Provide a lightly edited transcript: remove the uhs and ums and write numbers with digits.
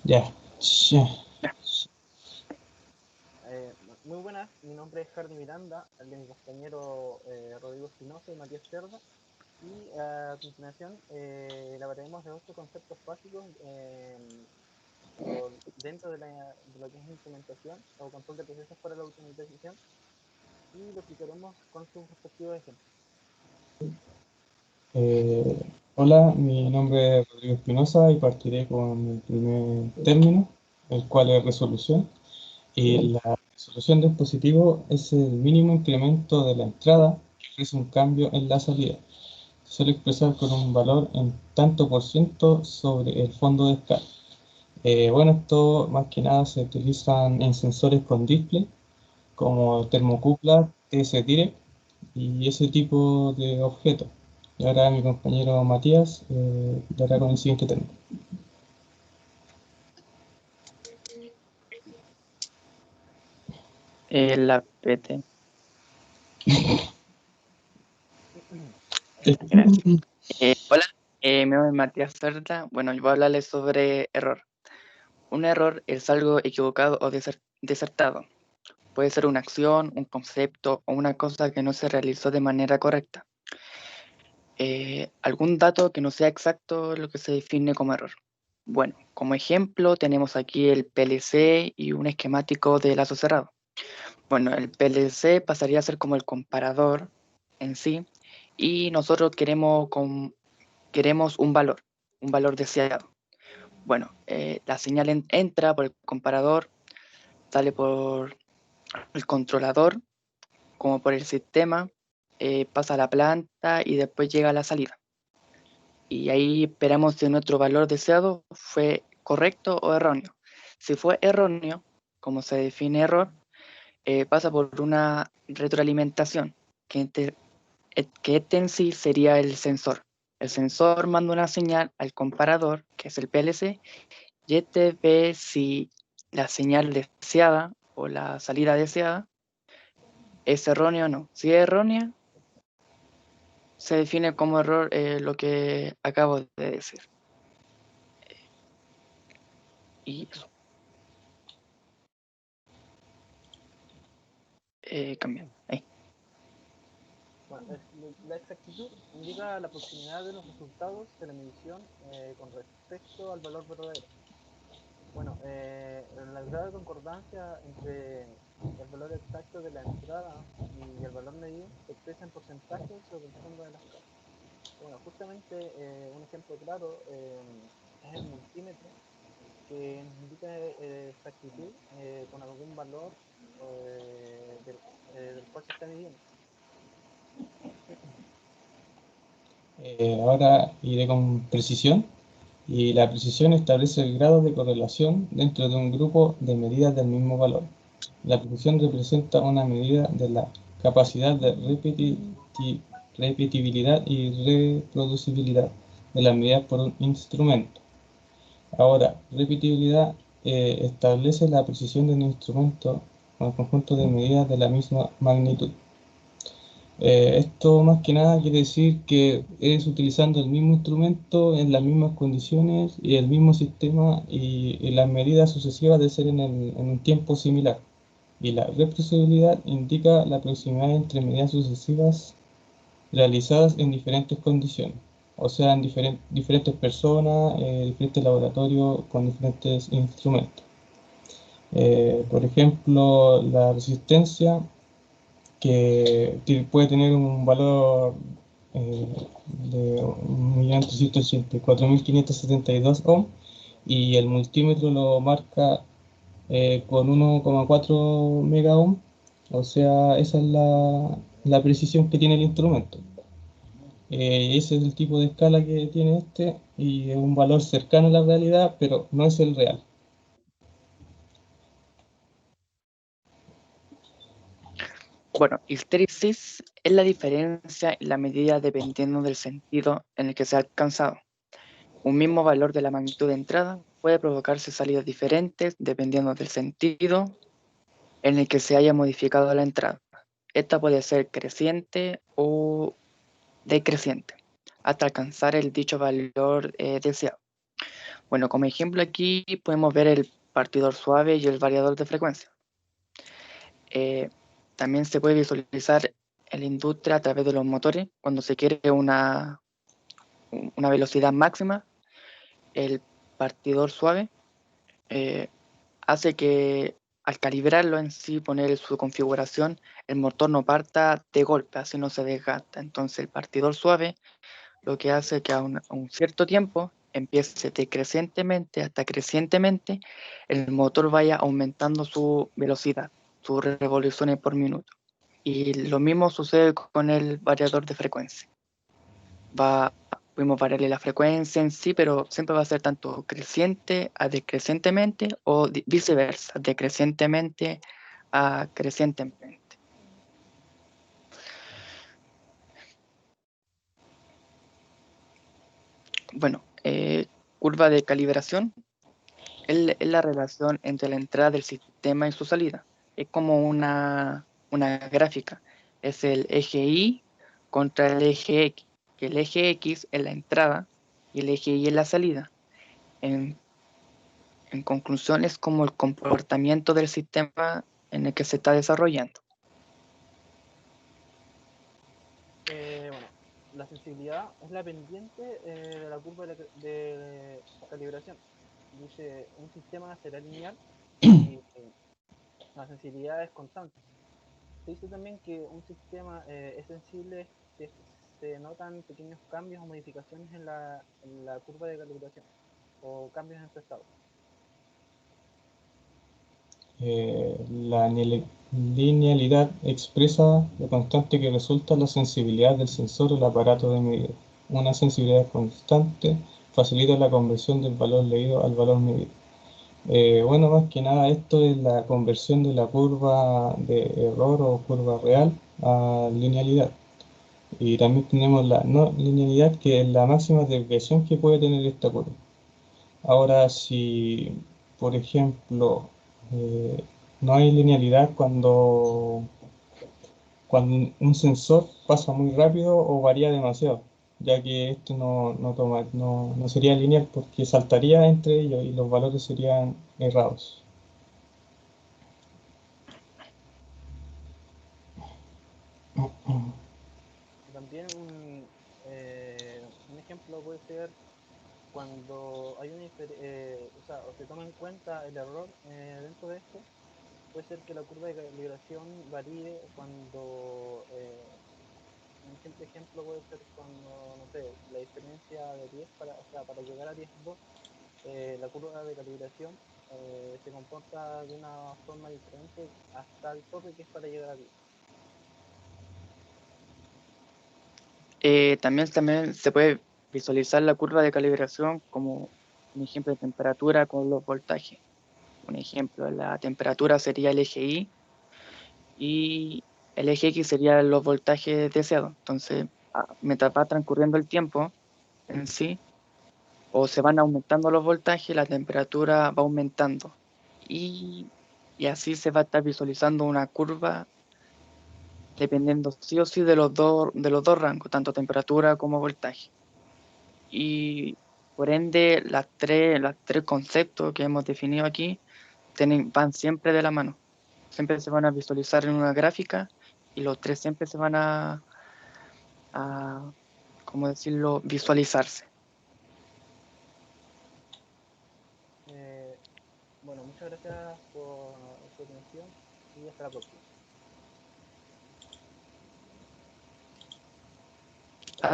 Ya. Ya. Muy buenas, mi nombre es Ferdi Miranda, el de mi compañero Rodrigo Espinosa y Matías Cerda. Y a continuación elaboraremos de 8 conceptos básicos dentro de lo que es implementación o control de procesos para la automatización y lo explicaremos con sus respectivos ejemplos. Eh, Hola, mi nombre es Rodrigo Espinosa y partiré con el primer término, el cual es resolución. Y la resolución del dispositivo es el mínimo incremento de la entrada que ofrece un cambio en la salida. Se suele expresar con un valor en tanto por ciento sobre el fondo de escala. Bueno, esto más que nada se utilizan en sensores con display, como termocupla, TS-Direct y ese tipo de objetos. Y ahora mi compañero Matías dará con el siguiente tema. La PT. Gracias. Hola, mi nombre es Matías Cerda. Bueno, yo voy a hablarles sobre error. Un error es algo equivocado o desertado. Puede ser una acción, un concepto o una cosa que no se realizó de manera correcta. Algún dato que no sea exacto lo que se define como error. Bueno, como ejemplo tenemos aquí el PLC y un esquemático de lazo cerrado. Bueno, el PLC pasaría a ser como el comparador en sí y nosotros queremos un valor deseado. Bueno, la señal entra por el comparador, sale por el controlador, como por el sistema, pasa a la planta y después llega a la salida. Y ahí esperamos si nuestro valor deseado fue correcto o erróneo. Si fue erróneo, como se define error, pasa por una retroalimentación, que este en sí sería el sensor. El sensor manda una señal al comparador, que es el PLC, y este ve si la señal deseada o la salida deseada es errónea o no. Si es errónea, se define como error lo que acabo de decir. Y eso. Cambiando. Ahí. Bueno, la exactitud indica la proximidad de los resultados de la medición con respecto al valor verdadero. Bueno, la grado de concordancia entre el valor exacto de la entrada y el valor medido se expresa en porcentajes sobre el fondo de la escala. Bueno, justamente un ejemplo claro es el multímetro, que nos indica exactitud con algún valor del cual se está midiendo. Ahora iré con precisión. Y la precisión establece el grado de correlación dentro de un grupo de medidas del mismo valor. La precisión representa una medida de la capacidad de repetibilidad y reproducibilidad de las medidas por un instrumento. Ahora, repetibilidad establece la precisión de un instrumento con el conjunto de medidas de la misma magnitud. Esto más que nada quiere decir que es utilizando el mismo instrumento en las mismas condiciones y el mismo sistema y las medidas sucesivas de ser en un tiempo similar. Y la reproducibilidad indica la proximidad entre medidas sucesivas realizadas en diferentes condiciones, o sea, en diferentes personas, diferentes laboratorios con diferentes instrumentos. Por ejemplo, la resistencia que puede tener un valor de 1.384.572 ohm y el multímetro lo marca con 1,4 mega ohm, o sea, esa es la precisión que tiene el instrumento. Ese es el tipo de escala que tiene este y es un valor cercano a la realidad, pero no es el real. Bueno, histéresis es la diferencia en la medida dependiendo del sentido en el que se ha alcanzado. Un mismo valor de la magnitud de entrada puede provocarse salidas diferentes dependiendo del sentido en el que se haya modificado la entrada. Esta puede ser creciente o decreciente hasta alcanzar el dicho valor deseado. Bueno, como ejemplo aquí podemos ver el partidor suave y el variador de frecuencia. También se puede visualizar en la industria a través de los motores cuando se quiere una velocidad máxima. El partidor suave hace que al calibrarlo en sí, poner su configuración, el motor no parta de golpe, así no se desgasta. Entonces el partidor suave lo que hace que a un cierto tiempo empiece decrecientemente hasta crecientemente, el motor vaya aumentando su velocidad, sus revoluciones por minuto. Y lo mismo sucede con el variador de frecuencia. Podemos variarle la frecuencia en sí, pero siempre va a ser tanto creciente a decrecientemente o viceversa, decrecientemente a crecientemente. Bueno, curva de calibración es la relación entre la entrada del sistema y su salida. Es como una gráfica. Es el eje Y contra el eje X, que el eje X es la entrada y el eje Y es la salida. En, en conclusión, es como el comportamiento del sistema en el que se está desarrollando. Bueno, la sensibilidad es la pendiente de la curva de calibración. Dice, un sistema será lineal si la sensibilidad es constante. Se dice también que un sistema es sensible si es que se notan pequeños cambios o modificaciones en la curva de calibración o cambios en su estado. La linealidad expresa lo constante que resulta la sensibilidad del sensor o el aparato de medida. Una sensibilidad constante facilita la conversión del valor leído al valor medido. Bueno, más que nada esto es la conversión de la curva de error o curva real a linealidad. Y también tenemos la no linealidad, que es la máxima desviación que puede tener esta curva. Ahora, si, por ejemplo, eh, no hay linealidad cuando un sensor pasa muy rápido o varía demasiado, ya que esto no sería lineal porque saltaría entre ellos y los valores serían errados. También un ejemplo puede ser cuando hay o sea, o se toma en cuenta el error dentro de esto, puede ser que la curva de calibración varíe cuando, un simple ejemplo puede ser cuando, no sé, la diferencia de 10 o sea, para llegar a 10.2, la curva de calibración se comporta de una forma diferente hasta el tope que es para llegar a 10. También se puede visualizar la curva de calibración como un ejemplo de temperatura con los voltajes. Un ejemplo, la temperatura sería el eje Y el eje X sería los voltajes deseados. Entonces, mientras va transcurriendo el tiempo en sí, o se van aumentando los voltajes, la temperatura va aumentando. Y, y así se va a estar visualizando una curva dependiendo sí o sí de los dos rangos, tanto temperatura como voltaje. Y por ende, las tres conceptos que hemos definido aquí van siempre de la mano. Siempre se van a visualizar en una gráfica y los tres siempre se van a ¿cómo decirlo?, visualizarse. Bueno, muchas gracias por su atención y hasta la próxima.